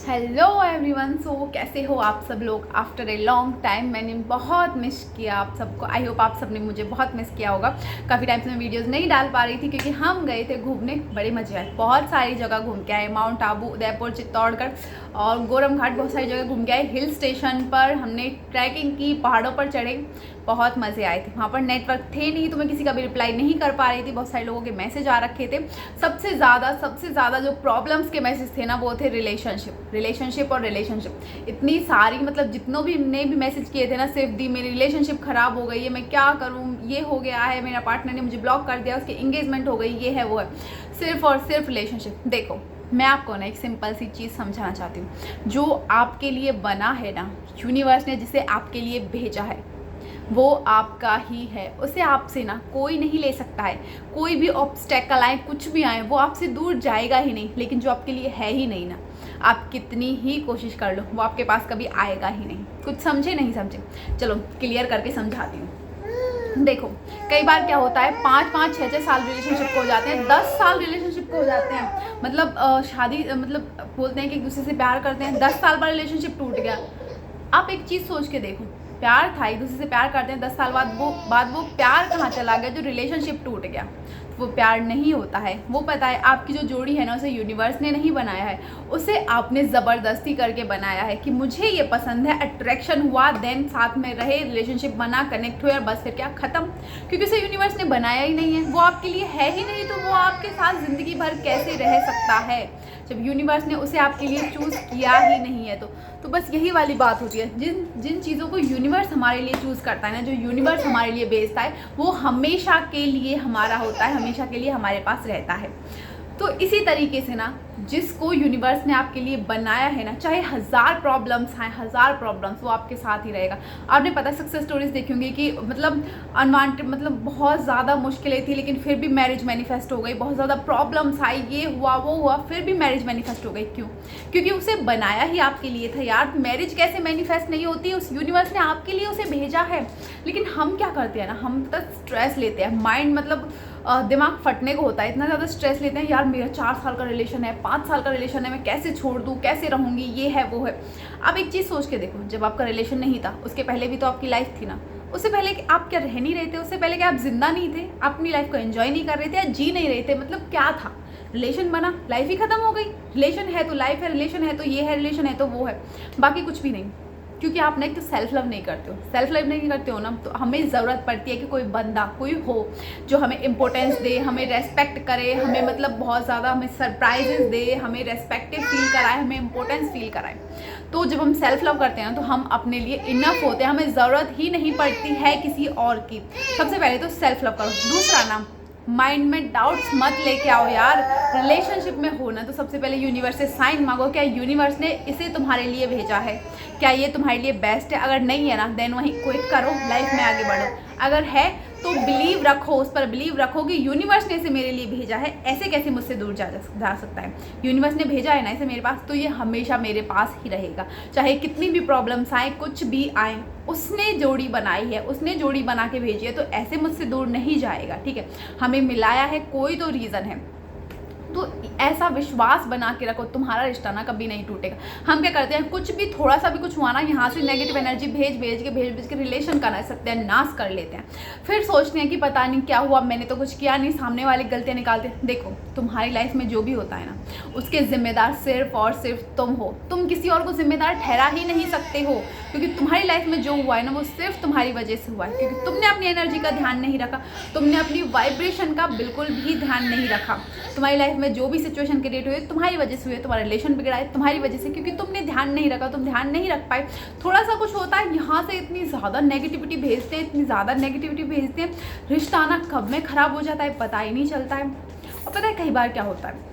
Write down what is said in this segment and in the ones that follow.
Hello everyone. कैसे हो आप सब लोग? आफ्टर ए लॉन्ग टाइम मैंने बहुत मिस किया आप सबको। आई होप आप सब ने मुझे बहुत मिस किया होगा। काफ़ी टाइम से मैं वीडियोस नहीं डाल पा रही थी क्योंकि हम गए थे घूमने, बड़े मजे आए। बहुत सारी जगह घूम के आए, माउंट आबू, उदयपुर, चित्तौड़गढ़ और गोरम घाट, बहुत सारी जगह घूम के आए। हिल स्टेशन पर हमने ट्रैकिंग की, पहाड़ों पर चढ़े, बहुत मज़े आए थे। वहाँ पर नेटवर्क थे नहीं तो मैं किसी का भी रिप्लाई नहीं कर पा रही थी। बहुत सारे लोगों के मैसेज आ रखे थे। सबसे ज़्यादा जो प्रॉब्लम्स के मैसेज थे ना, वो थे रिलेशनशिप और रिलेशनशिप। इतनी सारी, मतलब जितनों भी ने भी मैसेज किए थे ना, सिर्फ दी मेरी रिलेशनशिप ख़राब हो गई है, मैं क्या करूँ, ये हो गया है, मेरा पार्टनर ने मुझे ब्लॉक कर दिया, उसकी इंगेजमेंट हो गई, ये है वो है, सिर्फ और सिर्फ रिलेशनशिप। देखो, मैं आपको ना एक सिंपल सी चीज़ समझाना चाहती हूँ। जो आपके लिए बना है ना, यूनिवर्स ने जिसे आपके लिए भेजा है, वो आपका ही है। उसे आपसे ना कोई नहीं ले सकता है। कोई भी ऑब्स्टेकल आए, कुछ भी आए, वो आपसे दूर जाएगा ही नहीं। लेकिन जो आपके लिए है ही नहीं ना, आप कितनी ही कोशिश कर लो, वो आपके पास कभी आएगा ही नहीं। कुछ समझे नहीं समझे? चलो क्लियर करके समझाती हूँ। देखो, कई बार क्या होता है, 5-5, 6-6 साल रिलेशनशिप को हो जाते हैं, 10 साल रिलेशनशिप को हो जाते हैं। मतलब शादी, मतलब बोलते हैं कि एक दूसरे से प्यार करते हैं, 10 साल बाद रिलेशनशिप टूट गया। आप एक चीज़ सोच के देखो, प्यार था, एक दूसरे से प्यार करते हैं, 10 साल बाद वो प्यार कहाँ चला गया? जो रिलेशनशिप टूट गया, वो प्यार नहीं होता है। वो पता है, आपकी जो जोड़ी है ना, उसे यूनिवर्स ने नहीं बनाया है, उसे आपने ज़बरदस्ती करके बनाया है कि मुझे ये पसंद है, अट्रैक्शन हुआ, देन साथ में रहे, रिलेशनशिप बना, कनेक्ट हुए और बस फिर क्या, ख़त्म। क्योंकि उसे यूनिवर्स ने बनाया ही नहीं है, वो आपके लिए है ही नहीं, तो वो आपके साथ ज़िंदगी भर कैसे रह सकता है जब यूनिवर्स ने उसे आपके लिए चूज़ किया ही नहीं है? तो बस यही वाली बात होती है। जिन चीज़ों को यूनिवर्स हमारे लिए चूज़ करता है ना, जो यूनिवर्स हमारे लिए भेजता है, वो हमेशा के लिए हमारा होता है, हमेशा के लिए हमारे पास रहता है। तो इसी तरीके से ना, जिसको यूनिवर्स ने आपके लिए बनाया है ना, चाहे 1000 प्रॉब्लम्स आए, 1000 प्रॉब्लम्स, वो आपके साथ ही रहेगा। आपने पता सक्सेस स्टोरीज देखी होंगी कि मतलब अनवांटेड, मतलब बहुत ज़्यादा मुश्किलें थी लेकिन फिर भी मैरिज मैनिफेस्ट हो गई। बहुत ज़्यादा प्रॉब्लम्स आई, ये हुआ वो हुआ, फिर भी मैरिज मैनिफेस्ट हो गई। क्यों? क्योंकि उसे बनाया ही आपके लिए था यार। मैरिज कैसे मैनिफेस्ट नहीं होती? उस यूनिवर्स ने आपके लिए उसे भेजा है। लेकिन हम क्या करते हैं ना, हम तो स्ट्रेस लेते हैं, माइंड मतलब दिमाग फटने को होता है, इतना ज़्यादा स्ट्रेस लेते हैं, यार मेरा 4 साल का रिलेशन है, 5 साल का रिलेशन है, मैं कैसे छोड़ दूँ, कैसे रहूँगी, ये है वो है। अब एक चीज़ सोच के देखो, जब आपका रिलेशन नहीं था, उसके पहले भी तो आपकी लाइफ थी ना। उससे पहले आप क्या रह नहीं रहे थे? उससे पहले क्या आप जिंदा नहीं थे? अपनी लाइफ को एंजॉय नहीं कर रहे थे या जी नहीं रहे थे? मतलब क्या था? रिलेशन बना, लाइफ ही खत्म हो गई। रिलेशन है तो लाइफ है, रिलेशन है तो ये है, रिलेशन है तो वो है, बाकी कुछ भी नहीं। क्योंकि आप ना एक तो सेल्फ लव नहीं करते हो। सेल्फ लव नहीं करते हो ना, तो हमें ज़रूरत पड़ती है कि कोई बंदा, कोई हो जो हमें इंपॉर्टेंस दे, हमें रेस्पेक्ट करे, हमें मतलब बहुत ज़्यादा हमें सरप्राइजेस दे, हमें रेस्पेक्टेड फील कराए, हमें इंपॉर्टेंस फील कराए। तो जब हम सेल्फ लव करते हैं ना, तो हम अपने लिए इनफ होते हैं, हमें ज़रूरत ही नहीं पड़ती है किसी और की। सबसे पहले तो सेल्फ लव करो। दूसरा ना, माइंड में डाउट्स मत लेके आओ यार। रिलेशनशिप में हो ना, तो सबसे पहले यूनिवर्स से साइन मांगो, क्या यूनिवर्स ने इसे तुम्हारे लिए भेजा है? क्या ये तुम्हारे लिए बेस्ट है? अगर नहीं है ना, देन वहीं क्विट करो, लाइफ में आगे बढ़ो। अगर है तो बिलीव रखो, उस पर बिलीव रखो कि यूनिवर्स ने इसे मेरे लिए भेजा है, ऐसे कैसे मुझसे दूर जा सकता है। यूनिवर्स ने भेजा है ना इसे मेरे पास, तो ये हमेशा मेरे पास ही रहेगा। चाहे कितनी भी प्रॉब्लम्स आए, कुछ भी आए, उसने जोड़ी बनाई है, उसने जोड़ी बना के भेजी है, तो ऐसे मुझसे दूर नहीं जाएगा। ठीक है, हमें मिलाया है, कोई तो रीज़न है। तो ऐसा विश्वास बना के रखो, तुम्हारा रिश्ता ना कभी नहीं टूटेगा। हम क्या करते हैं, कुछ भी थोड़ा सा भी कुछ हुआ ना, यहाँ से नेगेटिव एनर्जी भेज के रिलेशन का ना सत्यानाश कर लेते हैं। फिर सोचते हैं कि पता नहीं क्या हुआ, मैंने तो कुछ किया नहीं, सामने वाले गलतियाँ निकालते हैं। देखो, तुम्हारी लाइफ में जो भी होता है ना, उसके जिम्मेदार सिर्फ और सिर्फ तुम हो। तुम किसी और को जिम्मेदार ठहरा ही नहीं सकते हो, क्योंकि तुम्हारी लाइफ में जो हुआ है ना, वो सिर्फ तुम्हारी वजह से हुआ है। क्योंकि तुमने अपनी एनर्जी का ध्यान नहीं रखा, तुमने अपनी वाइब्रेशन का बिल्कुल भी ध्यान नहीं रखा। तुम्हारी लाइफ में जो भी सिचुएशन क्रिएट हुई, तुम्हारी वजह से हुई है। तुम्हारा रिलेशन बिगड़ा है तुम्हारी वजह से, क्योंकि तुमने ध्यान नहीं रखा, तुम ध्यान नहीं रख पाए। थोड़ा सा कुछ होता है, यहाँ से इतनी ज़्यादा नेगेटिविटी भेजते हैं, इतनी ज़्यादा नेगेटिविटी भेजते हैं, रिश्ता ना कब में ख़राब हो जाता है पता ही नहीं चलता है। और पता है कई बार क्या होता है,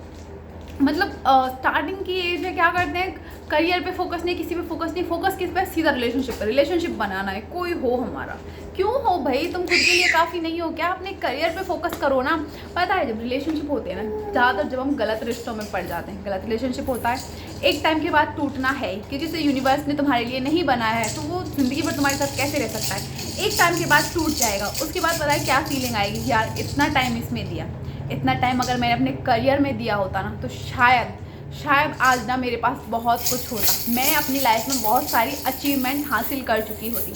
मतलब स्टार्टिंग की एज में क्या करते हैं, करियर पे फोकस नहीं, किसी पे फोकस नहीं, फोकस किस पे, सीधा रिलेशनशिप पे। रिलेशनशिप बनाना है, कोई हो हमारा। क्यों हो भाई, तुम खुद के लिए काफ़ी नहीं हो क्या? अपने करियर पे फोकस करो ना। पता है, जब रिलेशनशिप होते हैं ना, ज़्यादातर जब हम गलत रिश्तों में पड़ जाते हैं, गलत रिलेशनशिप होता है, एक टाइम के बाद टूटना है, क्योंकि उसे यूनिवर्स ने तुम्हारे लिए नहीं बनाया है, तो वो ज़िंदगी भर तुम्हारे साथ कैसे रह सकता है? एक टाइम के बाद टूट जाएगा। उसके बाद पता है क्या फीलिंग आएगी, यार इतना टाइम इसमें दिया, इतना टाइम अगर मैंने अपने करियर में दिया होता ना, तो शायद शायद आज ना मेरे पास बहुत कुछ होता, मैं अपनी लाइफ में बहुत सारी अचीवमेंट हासिल कर चुकी होती।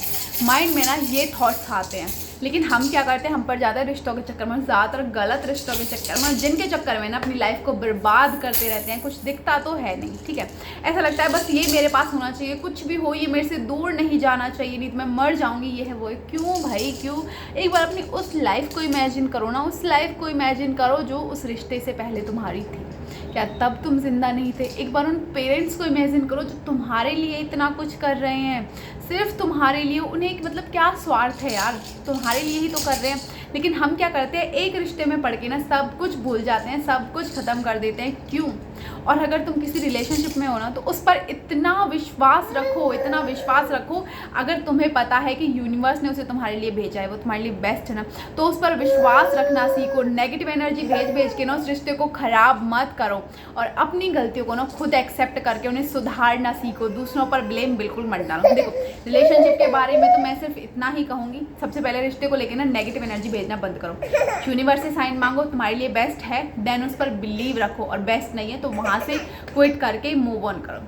माइंड में ना ये थॉट्स आते हैं, लेकिन हम क्या करते हैं, हम पर ज़्यादा रिश्तों के चक्कर में, ज़्यादातर गलत रिश्तों के चक्कर में, जिनके चक्कर में ना अपनी लाइफ को बर्बाद करते रहते हैं। कुछ दिखता तो है नहीं, ठीक है, ऐसा लगता है बस ये मेरे पास होना चाहिए, कुछ भी हो ये मेरे से दूर नहीं जाना चाहिए, नहीं तो मैं मर जाऊँगी, ये है वो है। क्यों भाई क्यों? एक बार अपनी उस लाइफ को इमेजिन करो ना, उस लाइफ को इमेजिन करो जो उस रिश्ते से पहले तुम्हारी थी। क्या तब तुम जिंदा नहीं थे? एक बार उन पेरेंट्स को इमेजिन करो जो तुम्हारे लिए इतना कुछ कर रहे हैं, सिर्फ तुम्हारे लिए। उन्हें मतलब क्या स्वार्थ है यार, तुम्हारे लिए ही तो कर रहे हैं। लेकिन हम क्या करते हैं, एक रिश्ते में पड़ के ना सब कुछ भूल जाते हैं, सब कुछ ख़त्म कर देते हैं। क्यों? और अगर तुम किसी रिलेशनशिप में हो ना, तो उस पर इतना विश्वास रखो, इतना विश्वास रखो। अगर तुम्हें पता है कि यूनिवर्स ने उसे तुम्हारे लिए भेजा है, वो तुम्हारे लिए बेस्ट है ना, तो उस पर विश्वास रखना सीखो। नेगेटिव एनर्जी भेज के ना उस रिश्ते को ख़राब मत करो, और अपनी गलतियों को ना खुद एक्सेप्ट करके उन्हें सुधारना सीखो। दूसरों पर ब्लेम बिल्कुल मत डालो। देखो, रिलेशनशिप के बारे में तो मैं सिर्फ इतना ही कहूँगी, सबसे पहले रिश्ते को लेकर ना नेगेटिव एनर्जी भेजना बंद करो। यूनिवर्स से साइन मांगो, तुम्हारे लिए बेस्ट है, देन उस पर बिलीव रखो, और बेस्ट नहीं है तो वहाँ से क्विट करके मूव ऑन करो।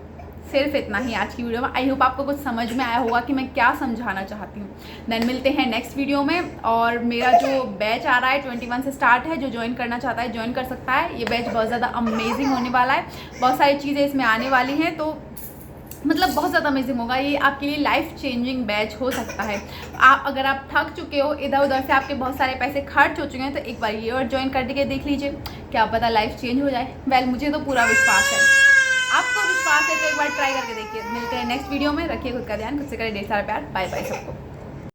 सिर्फ इतना ही आज की वीडियो में। आई होप आपको कुछ समझ में आया होगा कि मैं क्या समझाना चाहती हूँ। देन मिलते हैं नेक्स्ट वीडियो में। और मेरा जो बैच आ रहा है 21 से स्टार्ट है, जो ज्वाइन करना चाहता है ज्वाइन कर सकता है। ये बैच बहुत ज़्यादा अमेजिंग होने वाला है, बहुत सारी चीज़ें इसमें आने वाली हैं, तो मतलब बहुत ज़्यादा अमेजिंग होगा। ये आपके लिए लाइफ चेंजिंग बैच हो सकता है। अगर आप थक चुके हो, इधर उधर से आपके बहुत सारे पैसे खर्च हो चुके हैं, तो एक बार ये और ज्वाइन करके देख लीजिए, क्या पता लाइफ चेंज हो जाए। वेल, मुझे तो पूरा विश्वास है, आपको विश्वास है तो एक बार ट्राई करके देखिए। मिलते हैं नेक्स्ट वीडियो में। रखिए खुद का ध्यान, खुद से करें ढेर सारा प्यार। बाय बाय सबको।